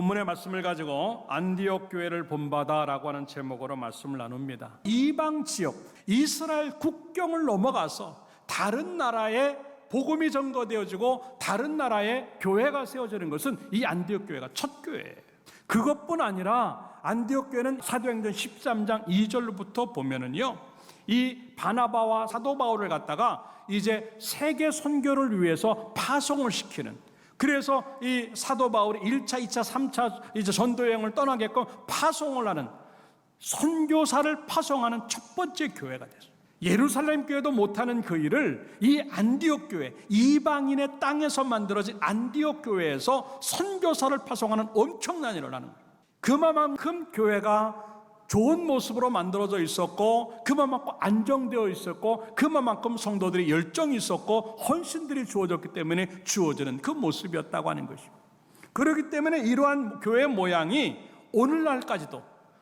본문의 말씀을 가지고 안디옥 교회를 본받아라고 하는 제목으로 말씀을 나눕니다. 이방 지역, 이스라엘 국경을 넘어가서 다른 나라에 복음이 전거되어지고 다른 나라에 교회가 세워지는 것은 이 안디옥 교회가 첫 교회예요. 그것뿐 아니라 안디옥 교회는 사도행전 13장 2절부터 보면은요, 이 바나바와 사도 바울을 갖다가 이제 세계 선교를 위해서 파송을 시키는, 그래서 이 사도 바울이 1차, 2차, 3차 이제 전도 여행을 떠나게끔 파송을 하는, 선교사를 파송하는 첫 번째 교회가 됐어요. 예루살렘 교회도 못하는 그 일을 이 안디옥 교회, 이방인의 땅에서 만들어진 안디옥 교회에서 선교사를 파송하는 엄청난 일을 하는 거예요. 그만큼 교회가 좋은 모습으로 만들어져 있었고, 그만큼 안정되어 있었고, 그만큼 성도들이 열정이 있었고 헌신들이 주어졌기 때문에 주어지는 그 모습이었다고 하는 것입니다. 그렇기 때문에 이러한 교회 모양이 오늘날까지도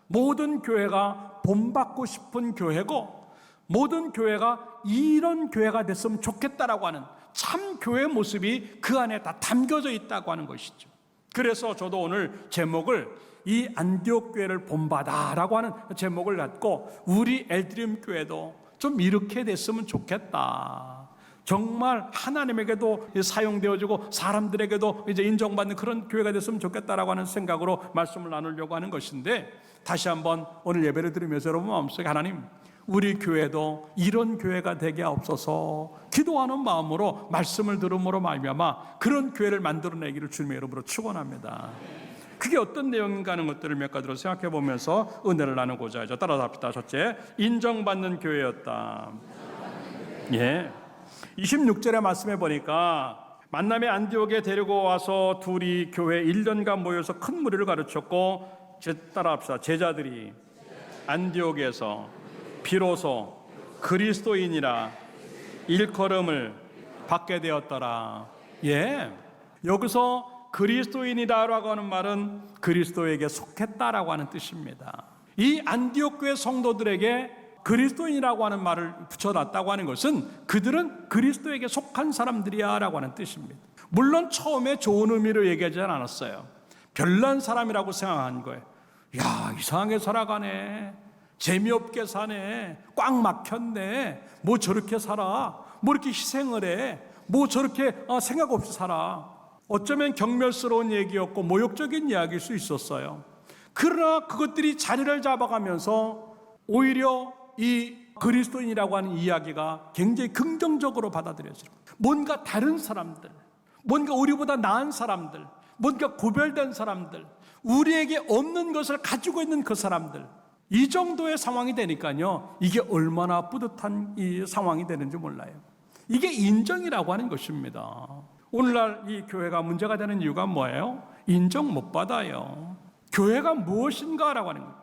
모든 교회가 본받고 싶은 교회고, 모든 교회가 이런 교회가 됐으면 좋겠다라고 하는 참 교회의 모습이 그 안에 다 담겨져 있다고 하는 것이죠. 그래서 저도 오늘 제목을 이 안디옥 교회를 본받아라고 하는 제목을 갖고 우리 엘드림 교회도 좀 이렇게 됐으면 좋겠다. 정말 하나님에게도 사용되어지고 사람들에게도 이제 인정받는 그런 교회가 됐으면 좋겠다라고 하는 생각으로 말씀을 나누려고 하는 것인데, 다시 한번 오늘 예배를 드리면서 여러분 마음속에 하나님, 우리 교회도 이런 교회가 되게 하옵소서 기도하는 마음으로 말씀을 들음으로 말미암아 그런 교회를 만들어내기를 주님의 이름으로 축원합니다. 그게 어떤 내용인가 하는 것들을 몇 가지로 생각해 보면서 은혜를 나누고자 하죠. 따라서 합시다. 첫째, 인정받는 교회였다. 예. 26절의 말씀에 보니까 만남의 안디옥에 데리고 와서 둘이 교회 1년간 모여서 큰 무리를 가르쳤고, 따라 합시다. 제자들이 안디옥에서 비로소 그리스도인이라 일컬음을 받게 되었더라. 예. 여기서 그리스도인이다라고 하는 말은 그리스도에게 속했다라고 하는 뜻입니다. 이 안디옥 교회 성도들에게 그리스도인이라고 하는 말을 붙여놨다고 하는 것은 그들은 그리스도에게 속한 사람들이야 라고 하는 뜻입니다. 물론 처음에 좋은 의미로 얘기하지 않았어요. 별난 사람이라고 생각한 거예요. 야, 이상하게 살아가네, 재미없게 사네, 꽉 막혔네, 뭐 저렇게 살아, 뭐 이렇게 희생을 해, 뭐 저렇게 생각 없이 살아. 어쩌면 경멸스러운 얘기였고 모욕적인 이야기일 수 있었어요. 그러나 그것들이 자리를 잡아가면서 오히려 이 그리스도인이라고 하는 이야기가 굉장히 긍정적으로 받아들여져요. 뭔가 다른 사람들, 뭔가 우리보다 나은 사람들, 뭔가 구별된 사람들, 우리에게 없는 것을 가지고 있는 그 사람들, 이 정도의 상황이 되니까요, 이게 얼마나 뿌듯한 이 상황이 되는지 몰라요. 이게 인정이라고 하는 것입니다. 오늘날 이 교회가 문제가 되는 이유가 뭐예요? 인정 못 받아요. 교회가 무엇인가라고 하는 거예요.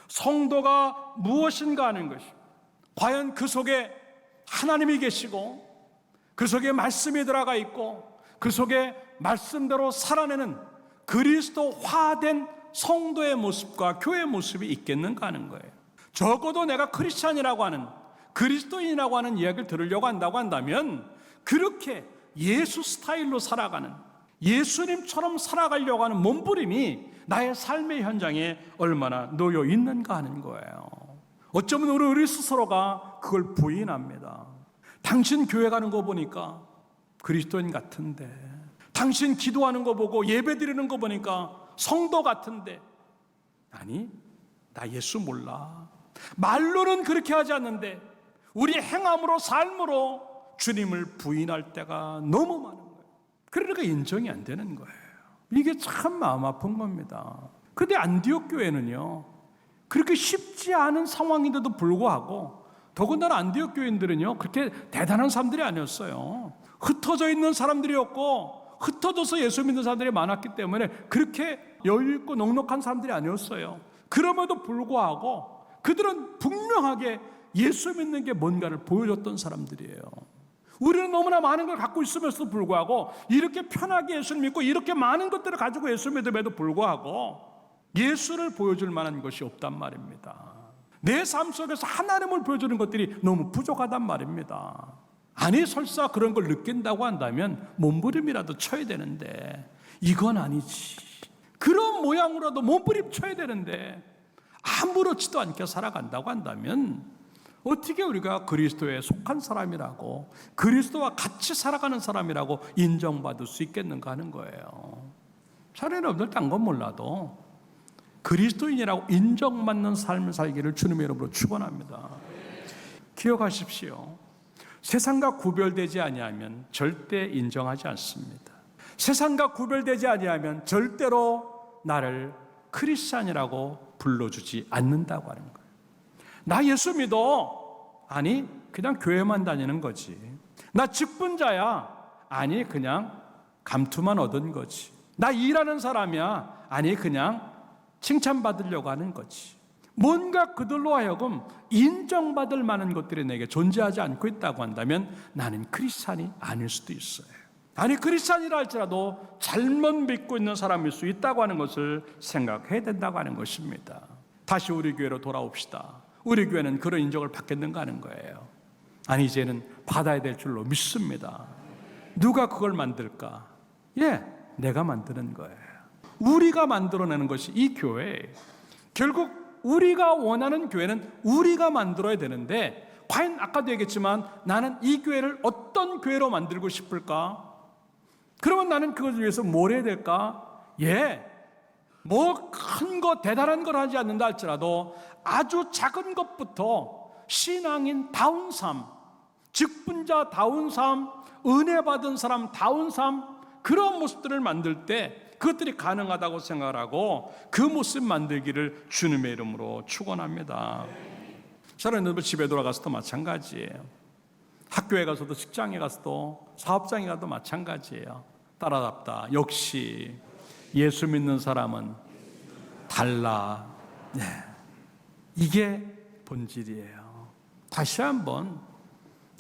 성도가 무엇인가 하는 것이, 과연 그 속에 하나님이 계시고 그 속에 말씀이 들어가 있고 그 속에 말씀대로 살아내는 그리스도화된 성도의 모습과 교회의 모습이 있겠는가 하는 거예요. 적어도 내가 크리스찬이라고 하는, 그리스도인이라고 하는 이야기를 들으려고 한다고 한다면 그렇게 예수 스타일로 살아가는, 예수님처럼 살아가려고 하는 몸부림이 나의 삶의 현장에 얼마나 놓여 있는가 하는 거예요. 어쩌면 우리 스스로가 그걸 부인합니다. 당신 교회 가는 거 보니까 그리스도인 같은데, 당신 기도하는 거 보고 예배 드리는 거 보니까 성도 같은데, 아니, 나 예수 몰라. 말로는 그렇게 하지 않는데 우리 행함으로, 삶으로 주님을 부인할 때가 너무 많은 거예요. 그러니까 인정이 안 되는 거예요. 이게 참 마음 아픈 겁니다. 그런데 안디옥 교회는요, 그렇게 쉽지 않은 상황인데도 불구하고, 더군다나 안디옥 교인들은요 그렇게 대단한 사람들이 아니었어요. 흩어져 있는 사람들이었고, 흩어져서 예수 믿는 사람들이 많았기 때문에 그렇게 여유있고 넉넉한 사람들이 아니었어요. 그럼에도 불구하고 그들은 분명하게 예수 믿는 게 뭔가를 보여줬던 사람들이에요. 우리는 너무나 많은 걸 갖고 있으면서도 불구하고, 이렇게 편하게 예수를 믿고 이렇게 많은 것들을 가지고 예수 믿음에도 불구하고 예수를 보여줄 만한 것이 없단 말입니다. 내 삶 속에서 하나님을 보여주는 것들이 너무 부족하단 말입니다. 아니, 설사 그런 걸 느낀다고 한다면 몸부림이라도 쳐야 되는데 이건 아니지. 그런 어떤 모양으로라도 몸부림쳐야 되는데 아무렇지도 않게 살아간다고 한다면 어떻게 우리가 그리스도에 속한 사람이라고, 그리스도와 같이 살아가는 사람이라고 인정받을 수 있겠는가 하는 거예요. 차라리 여러분들 딴 건 몰라도 그리스도인이라고 인정받는 삶을 살기를 주님의 이름으로 축원합니다. 기억하십시오. 세상과 구별되지 아니하면 절대 인정하지 않습니다. 세상과 구별되지 아니하면 절대로 나를 크리스찬이라고 불러주지 않는다고 하는 거예요. 나 예수 믿어. 아니, 그냥 교회만 다니는 거지. 나 직분자야. 아니, 그냥 감투만 얻은 거지. 나 일하는 사람이야. 아니, 그냥 칭찬받으려고 하는 거지. 뭔가 그들로 하여금 인정받을 만한 것들이 내게 존재하지 않고 있다고 한다면 나는 크리스찬이 아닐 수도 있어요. 아니, 크리스찬이라 할지라도 잘못 믿고 있는 사람일 수 있다고 하는 것을 생각해야 된다고 하는 것입니다. 다시 우리 교회로 돌아옵시다. 우리 교회는 그런 인정을 받겠는가 하는 거예요. 아니, 이제는 받아야 될 줄로 믿습니다. 누가 그걸 만들까? 예, 내가 만드는 거예요. 우리가 만들어내는 것이 이 교회예요. 결국 우리가 원하는 교회는 우리가 만들어야 되는데, 과연 아까도 얘기했지만 나는 이 교회를 어떤 교회로 만들고 싶을까? 그러면 나는 그걸 위해서 뭘 해야 될까? 예, 뭐 큰 거 대단한 걸 하지 않는다 할지라도 아주 작은 것부터 신앙인 다운 삶, 직분자 다운 삶, 은혜 받은 사람 다운 삶, 그런 모습들을 만들 때 그것들이 가능하다고 생각을 하고 그 모습 만들기를 주님의 이름으로 축원합니다. 여러분 집에 돌아가서도 마찬가지예요. 학교에 가서도, 직장에 가서도, 사업장에 가도 마찬가지예요. 따라잡다. 역시 예수 믿는 사람은 달라. 네. 이게 본질이에요. 다시 한번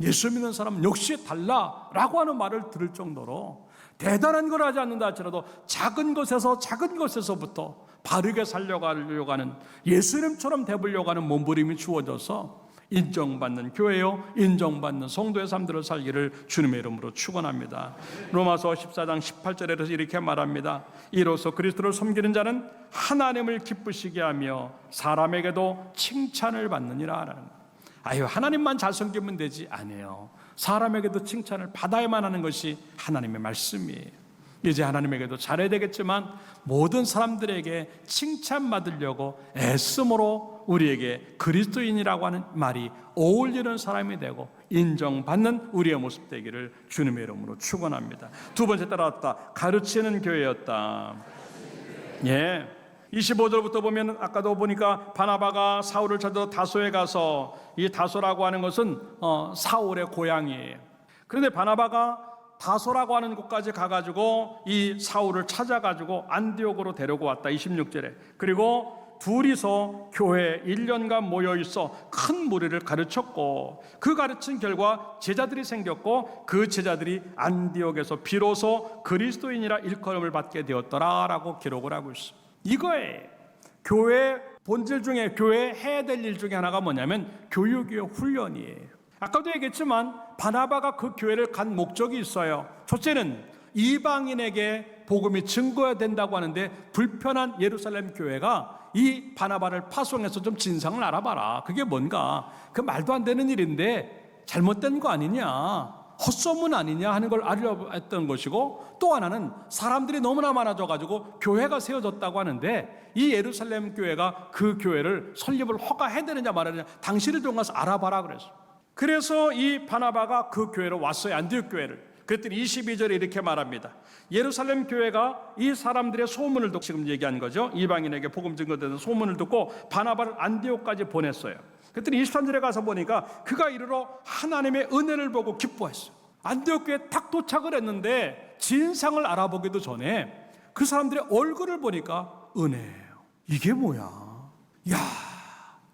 예수 믿는 사람은 역시 달라라고 하는 말을 들을 정도로 대단한 걸 하지 않는다 할지라도 작은 것에서부터 바르게 살려가려고 하는, 예수님처럼 되보려고 하는 몸부림이 주어져서 인정받는 교회요, 인정받는 성도의 삶들을 살기를 주님의 이름으로 축원합니다. 로마서 14장 18절에서 이렇게 말합니다. 이로써 그리스도를 섬기는 자는 하나님을 기쁘시게 하며 사람에게도 칭찬을 받느니라. 아유, 하나님만 잘 섬기면 되지. 아니에요. 사람에게도 칭찬을 받아야만 하는 것이 하나님의 말씀이에요. 이제 하나님에게도 잘해야 되겠지만 모든 사람들에게 칭찬받으려고 애씀으로 우리에게 그리스도인이라고 하는 말이 어울리는 사람이 되고 인정받는 우리의 모습 되기를 주님의 이름으로 축원합니다. 두 번째, 따라왔다. 가르치는 교회였다. 예. 25절부터 보면 아까도 보니까 바나바가 사울을 찾아 다소에 가서, 이 다소라고 하는 것은 사울의 고향이에요. 그런데 바나바가 다소라고 하는 곳까지 가가지고 이 사울을 찾아가지고 안디옥으로 데리고 왔다. 26절에. 그리고 둘이서 교회에 1년간 모여있어 큰 무리를 가르쳤고, 그 가르친 결과 제자들이 생겼고, 그 제자들이 안디옥에서 비로소 그리스도인이라 일컬음을 받게 되었더라라고 기록을 하고 있습니다. 이거예요. 교회 본질 중에, 교회 해야 될 일 중에 하나가 뭐냐면 교육이요, 훈련이에요. 아까도 얘기했지만 바나바가 그 교회를 간 목적이 있어요. 첫째는 이방인에게 복음이 증거해야 된다고 하는데, 불편한 예루살렘 교회가 이 바나바를 파송해서 좀 진상을 알아봐라. 그게 뭔가, 그 말도 안 되는 일인데 잘못된 거 아니냐, 헛소문 아니냐 하는 걸 알려고 했던 것이고, 또 하나는 사람들이 너무나 많아져가지고 교회가 세워졌다고 하는데 이 예루살렘 교회가 그 교회를 설립을 허가해야 되느냐 말하느냐, 당신을 좀 가서 알아봐라 그랬어요. 그래서 이 바나바가 그 교회로 왔어요. 안디옥 교회를. 그랬더니 22절에 이렇게 말합니다. 예루살렘 교회가 이 사람들의 소문을 듣고, 지금 얘기한 거죠, 이방인에게 복음 증거되는 소문을 듣고 바나바를 안디옥까지 보냈어요. 그랬더니 23절에 가서 보니까 그가 이르러 하나님의 은혜를 보고 기뻐했어요. 안디옥 교회에 딱 도착을 했는데 진상을 알아보기도 전에 그 사람들의 얼굴을 보니까 은혜예요. 이게 뭐야? 야,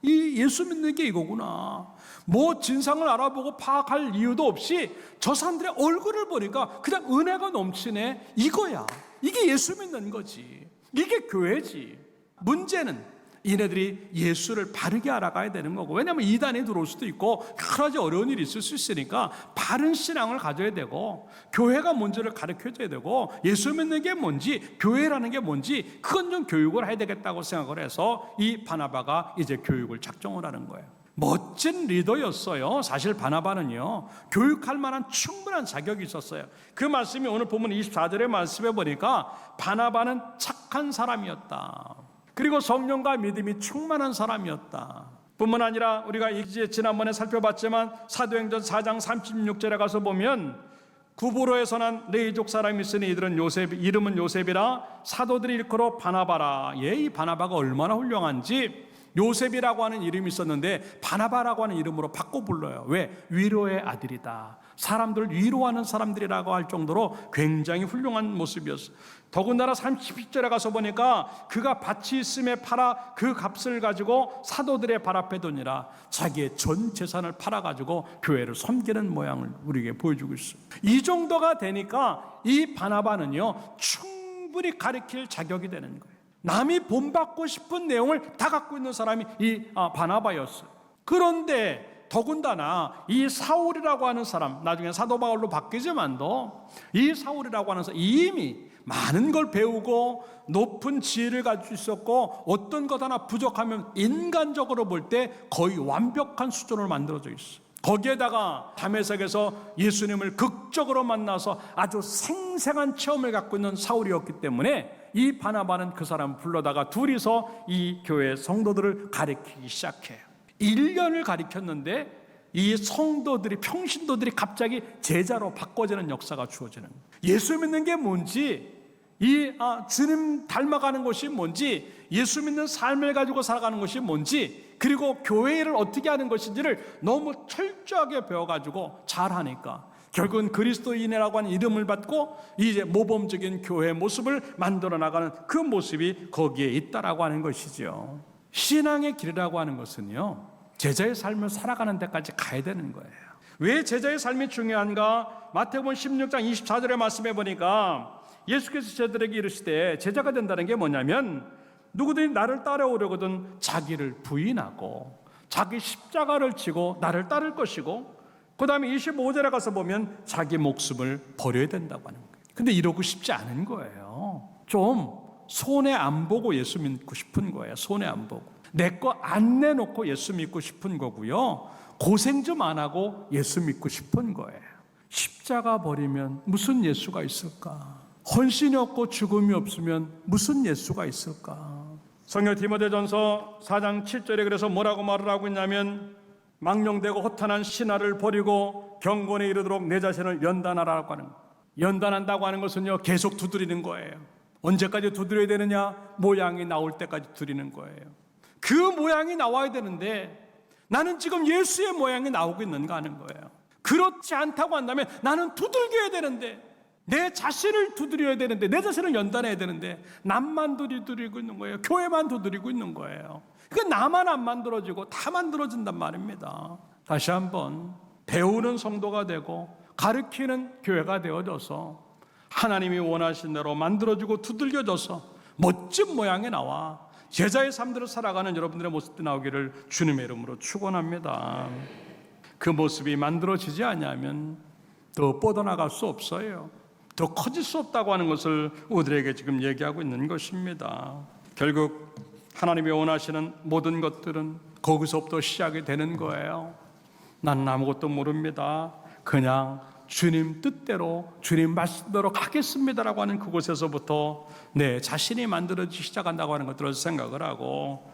이 예수 믿는 게 이거구나. 뭐 진상을 알아보고 파악할 이유도 없이 저 사람들의 얼굴을 보니까 그냥 은혜가 넘치네. 이거야. 이게 예수 믿는 거지. 이게 교회지. 문제는 얘네들이 예수를 바르게 알아가야 되는 거고, 왜냐하면 이단이 들어올 수도 있고 여러 가지 어려운 일이 있을 수 있으니까 바른 신앙을 가져야 되고, 교회가 뭔지를 가르쳐줘야 되고, 예수 믿는 게 뭔지, 교회라는 게 뭔지 그건 좀 교육을 해야 되겠다고 생각을 해서 이 바나바가 이제 교육을 작정을 하는 거예요. 멋진 리더였어요. 사실 바나바는요, 교육할 만한 충분한 자격이 있었어요. 그 말씀이 오늘 보면 24절의 말씀에 보니까 바나바는 착한 사람이었다, 그리고 성령과 믿음이 충만한 사람이었다. 뿐만 아니라 우리가 이제 지난번에 살펴봤지만 사도행전 4장 36절에 가서 보면 구브로에서 난 레이족 사람이 있으니 이들은 이름은 요셉이라 사도들이 일컬어 바나바라. 이 바나바가 얼마나 훌륭한지, 요셉이라고 하는 이름이 있었는데 바나바라고 하는 이름으로 바꿔 불러요. 왜? 위로의 아들이다, 사람들을 위로하는 사람들이라고 할 정도로 굉장히 훌륭한 모습이었어요. 더군다나 30절에 가서 보니까 그가 밭이 있음에 팔아 그 값을 가지고 사도들의 발 앞에 두니라. 자기의 전 재산을 팔아가지고 교회를 섬기는 모양을 우리에게 보여주고 있어요. 이 정도가 되니까 이 바나바는요, 충분히 가르칠 자격이 되는 거예요. 남이 본받고 싶은 내용을 다 갖고 있는 사람이 이 바나바였어요. 그런데 더군다나 이 사울이라고 하는 사람, 나중에 사도 바울로 바뀌지만도 이 사울이라고 하는 사람 이미 많은 걸 배우고 높은 지혜를 가지고 있었고, 어떤 것 하나 부족하면 인간적으로 볼 때 거의 완벽한 수준을 만들어져 있어요. 거기에다가 다메섹에서 예수님을 극적으로 만나서 아주 생생한 체험을 갖고 있는 사울이었기 때문에 이 바나바는 그 사람을 불러다가 둘이서 이 교회 성도들을 가르치기 시작해요. 1년을 가르쳤는데 이 성도들이, 평신도들이 갑자기 제자로 바꿔지는 역사가 주어지는 거예요. 예수 믿는 게 뭔지, 주님 닮아가는 것이 뭔지, 예수 믿는 삶을 가지고 살아가는 것이 뭔지, 그리고 교회를 어떻게 하는 것인지를 너무 철저하게 배워가지고 잘하니까 결국은 그리스도인이라고 하는 이름을 받고 이제 모범적인 교회 모습을 만들어 나가는 그 모습이 거기에 있다라고 하는 것이죠. 신앙의 길이라고 하는 것은요, 제자의 삶을 살아가는 데까지 가야 되는 거예요. 왜 제자의 삶이 중요한가? 마태복음 16장 24절의 말씀에 보니까 예수께서 제자들에게 이르시되, 제자가 된다는 게 뭐냐면 누구든지 나를 따라오려거든 자기를 부인하고 자기 십자가를 지고 나를 따를 것이고, 그 다음에 25절에 가서 보면 자기 목숨을 버려야 된다고 하는 거예요. 근데 이러고 싶지 않은 거예요. 좀 손해 안 보고 예수 믿고 싶은 거예요. 손해 안 보고 내 거 안 내놓고 예수 믿고 싶은 거고요. 고생 좀 안 하고 예수 믿고 싶은 거예요. 십자가 버리면 무슨 예수가 있을까? 헌신이 없고 죽음이 없으면 무슨 예수가 있을까? 성경 디모데전서 4장 7절에 그래서 뭐라고 말을 하고 있냐면, 망령되고 허탄한 신화를 버리고 경건에 이르도록 내 자신을 연단하라고 하는 거예요. 연단한다고 하는 것은요, 계속 두드리는 거예요. 언제까지 두드려야 되느냐? 모양이 나올 때까지 두드리는 거예요. 그 모양이 나와야 되는데 나는 지금 예수의 모양이 나오고 있는가 하는 거예요. 그렇지 않다고 한다면 나는 두들겨야 되는데, 내 자신을 두드려야 되는데, 내 자신을 연단해야 되는데 남만 두드리고 있는 거예요. 교회만 두드리고 있는 거예요. 그러니까 나만 안 만들어지고 다 만들어진단 말입니다. 다시 한번 배우는 성도가 되고 가르치는 교회가 되어져서 하나님이 원하신 대로 만들어지고 두들겨져서 멋진 모양이 나와 제자의 삶들을 살아가는 여러분들의 모습이 나오기를 주님의 이름으로 축원합니다. 그 모습이 만들어지지 않으면 더 뻗어나갈 수 없어요. 더 커질 수 없다고 하는 것을 우리에게 지금 얘기하고 있는 것입니다. 결국 하나님이 원하시는 모든 것들은 거기서부터 시작이 되는 거예요. 나는 아무것도 모릅니다. 그냥 주님 뜻대로, 주님 말씀대로 가겠습니다라고 하는 그곳에서부터 내 자신이 만들어지기 시작한다고 하는 것들을 생각을 하고,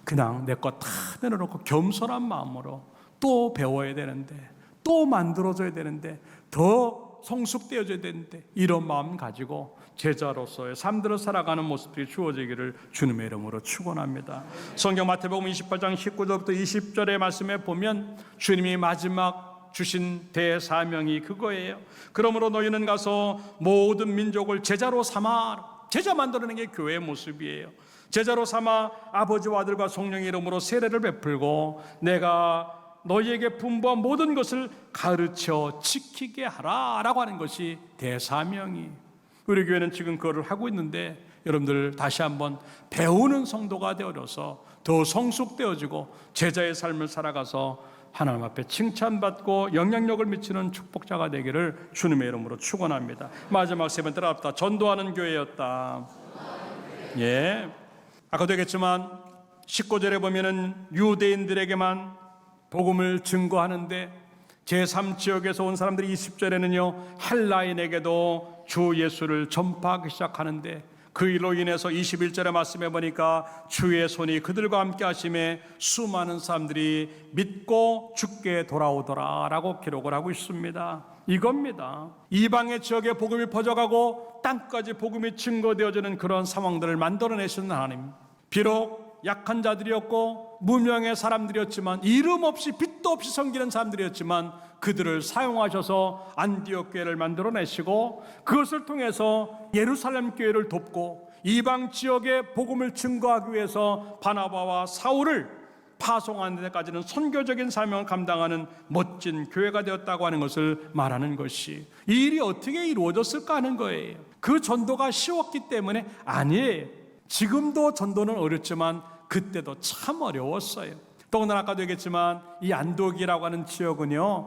그냥 내 것 다 내려놓고 겸손한 마음으로 또 배워야 되는데, 또 만들어져야 되는데, 더 성숙되어져야 되는데, 이런 마음 가지고 제자로서의 삶들을 살아가는 모습들이 주어지기를 주님의 이름으로 축원합니다. 성경 마태복음 28장 19절부터 20절의 말씀에 보면 주님이 마지막 주신 대사명이 그거예요. 그러므로 너희는 가서 모든 민족을 제자로 삼아. 제자 만들어내는 게 교회의 모습이에요. 제자로 삼아 아버지와 아들과 성령의 이름으로 세례를 베풀고 내가 너희에게 분부한 모든 것을 가르쳐 지키게 하라라고 하는 것이 대사명이. 우리 교회는 지금 그거를 하고 있는데, 여러분들 다시 한번 배우는 성도가 되어서 더 성숙되어지고 제자의 삶을 살아가서 하나님 앞에 칭찬받고 영향력을 미치는 축복자가 되기를 주님의 이름으로 축원합니다. 마지막 세 번째 합다. 전도하는 교회였다. 예. 아까도 얘기했지만 19절에 보면은 유대인들에게만 복음을 증거하는데 제3지역에서 온 사람들이 20절에는요 헬라인에게도 주 예수를 전파하기 시작하는데 그 일로 인해서 21절의 말씀에 보니까 주의 손이 그들과 함께 하심에 수많은 사람들이 믿고 주께 돌아오더라 라고 기록을 하고 있습니다. 이겁니다. 이방의 지역에 복음이 퍼져가고 땅까지 복음이 증거되어지는 그런 상황들을 만들어내시는 하나님. 비록 약한 자들이었고 무명의 사람들이었지만 이름 없이 빛도 없이 섬기는 사람들이었지만 그들을 사용하셔서 안디옥 교회를 만들어내시고 그것을 통해서 예루살렘 교회를 돕고 이방 지역에 복음을 증거하기 위해서 바나바와 사울을 파송하는 데까지는 선교적인 사명을 감당하는 멋진 교회가 되었다고 하는 것을 말하는 것이 이 일이 어떻게 이루어졌을까 하는 거예요. 그 전도가 쉬웠기 때문에 아니에요. 지금도 전도는 어렵지만 그때도 참 어려웠어요. 더군다나 아까도 얘기했지만 이 안독이라고 하는 지역은요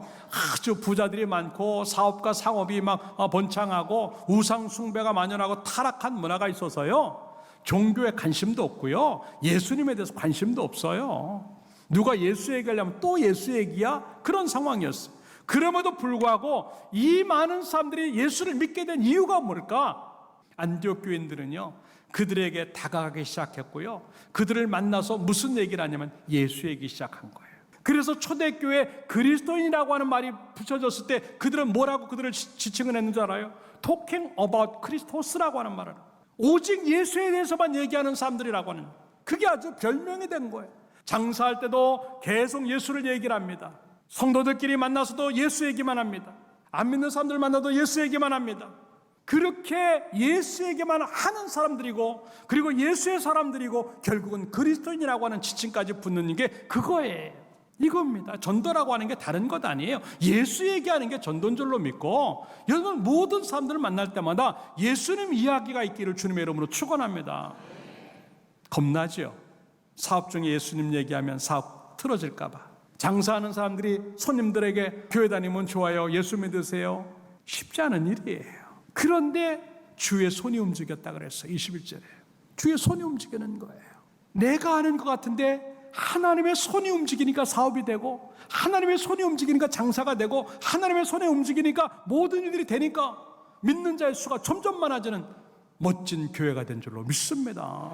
아주 부자들이 많고 사업과 상업이 막 번창하고 우상 숭배가 만연하고 타락한 문화가 있어서요 종교에 관심도 없고요 예수님에 대해서 관심도 없어요. 누가 예수 얘기하려면 또 예수 얘기야? 그런 상황이었어요. 그럼에도 불구하고 이 많은 사람들이 예수를 믿게 된 이유가 뭘까? 안디옥 교인들은요 그들에게 다가가기 시작했고요 그들을 만나서 무슨 얘기를 하냐면 예수 얘기 시작한 거예요. 그래서 초대교회 그리스도인이라고 하는 말이 붙여졌을 때 그들은 뭐라고 그들을 지칭을 했는 줄 알아요? Talking about Christos라고 하는 말을 오직 예수에 대해서만 얘기하는 사람들이라고 하는 그게 아주 별명이 된 거예요. 장사할 때도 계속 예수를 얘기를 합니다. 성도들끼리 만나서도 예수 얘기만 합니다. 안 믿는 사람들 만나도 예수 얘기만 합니다. 그렇게 예수에게만 하는 사람들이고 그리고 예수의 사람들이고 결국은 그리스도인이라고 하는 지칭까지 붙는 게 그거예요. 이겁니다. 전도라고 하는 게 다른 것 아니에요. 예수 얘기하는 게 전도인 줄로 믿고 여러분 모든 사람들을 만날 때마다 예수님 이야기가 있기를 주님의 이름으로 축원합니다. 겁나죠? 사업 중에 예수님 얘기하면 사업 틀어질까 봐. 장사하는 사람들이 손님들에게 교회 다니면 좋아요. 예수 믿으세요. 쉽지 않은 일이에요. 그런데 주의 손이 움직였다 그랬어요. 21절에 주의 손이 움직이는 거예요. 내가 아는 것 같은데 하나님의 손이 움직이니까 사업이 되고 하나님의 손이 움직이니까 장사가 되고 하나님의 손이 움직이니까 모든 일들이 되니까 믿는 자의 수가 점점 많아지는 멋진 교회가 된 줄로 믿습니다.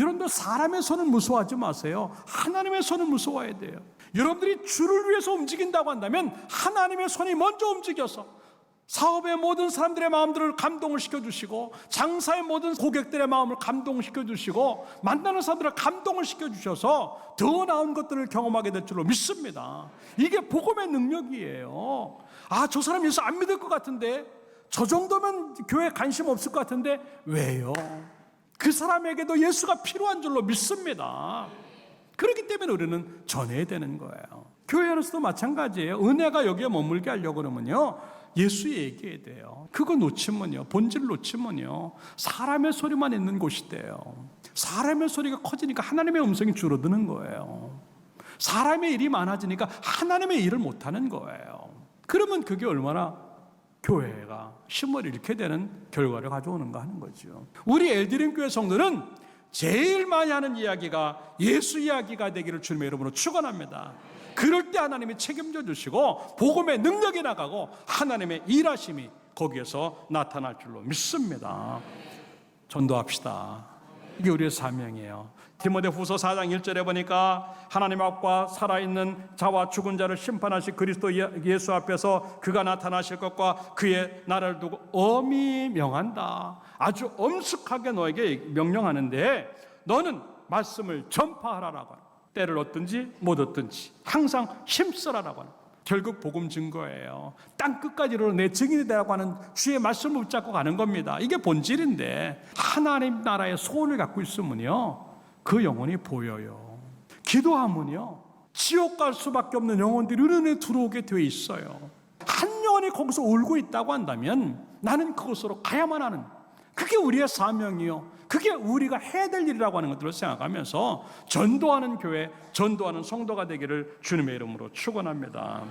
여러분들 사람의 손을 무서워하지 마세요. 하나님의 손을 무서워해야 돼요. 여러분들이 주를 위해서 움직인다고 한다면 하나님의 손이 먼저 움직여서 사업의 모든 사람들의 마음들을 감동을 시켜주시고 장사의 모든 고객들의 마음을 감동시켜주시고 만나는 사람들을 감동을 시켜주셔서 더 나은 것들을 경험하게 될 줄로 믿습니다. 이게 복음의 능력이에요. 아, 저 사람 예수 안 믿을 것 같은데 저 정도면 교회에 관심 없을 것 같은데 왜요? 그 사람에게도 예수가 필요한 줄로 믿습니다. 그렇기 때문에 우리는 전해야 되는 거예요. 교회 안에서도 마찬가지예요. 은혜가 여기에 머물게 하려고 그러면요 예수 얘기해야 돼요. 그거 놓치면요 본질 놓치면요 사람의 소리만 있는 곳이 돼요. 사람의 소리가 커지니까 하나님의 음성이 줄어드는 거예요. 사람의 일이 많아지니까 하나님의 일을 못하는 거예요. 그러면 그게 얼마나 교회가 힘을 잃게 되는 결과를 가져오는가 하는 거죠. 우리 엘드림 교회 성도는 제일 많이 하는 이야기가 예수 이야기가 되기를 주님의 이름으로 축원합니다. 그럴 때 하나님이 책임져 주시고 복음의 능력이 나가고 하나님의 일하심이 거기에서 나타날 줄로 믿습니다. 전도합시다. 이게 우리의 사명이에요. 디모데후서 4장 1절에 보니까 하나님 앞과 살아있는 자와 죽은 자를 심판하실 그리스도 예수 앞에서 그가 나타나실 것과 그의 나라를 두고 엄히 명한다. 아주 엄숙하게 너에게 명령하는데 너는 말씀을 전파하라라고 하는, 때를 얻든지 못 얻든지 항상 힘쓰라라고 하는, 결국 복음 증거예요. 땅끝까지 이르러 내 증인이 되라고 하는 주의 말씀을 붙잡고 가는 겁니다. 이게 본질인데 하나님 나라의 소원을 갖고 있으면요 그 영혼이 보여요. 기도하면요 지옥 갈 수밖에 없는 영혼들이 은혜에 들어오게 되어 있어요. 한 영혼이 거기서 울고 있다고 한다면 나는 그곳으로 가야만 하는, 그게 우리의 사명이요. 그게 우리가 해야 될 일이라고 하는 것들을 생각하면서 전도하는 교회, 전도하는 성도가 되기를 주님의 이름으로 축원합니다.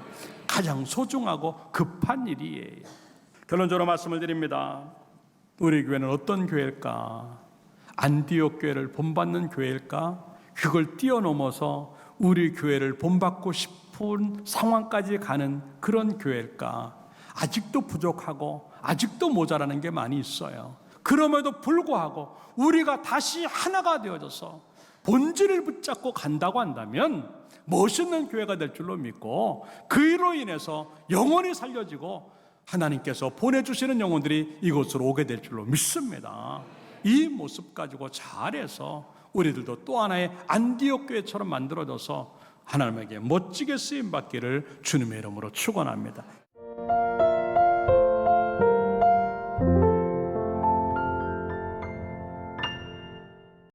가장 소중하고 급한 일이에요. 결론적으로 말씀을 드립니다. 우리 교회는 어떤 교회일까? 안디옥 교회를 본받는 교회일까? 그걸 뛰어넘어서 우리 교회를 본받고 싶은 상황까지 가는 그런 교회일까? 아직도 부족하고 아직도 모자라는 게 많이 있어요. 그럼에도 불구하고 우리가 다시 하나가 되어져서 본질을 붙잡고 간다고 한다면 멋있는 교회가 될 줄로 믿고, 그로 인해서 영혼이 살려지고 하나님께서 보내주시는 영혼들이 이곳으로 오게 될 줄로 믿습니다. 이 모습 가지고 잘해서 우리들도 또 하나의 안디옥 교회처럼 만들어져서 하나님에게 멋지게 쓰임받기를 주님의 이름으로 축원합니다.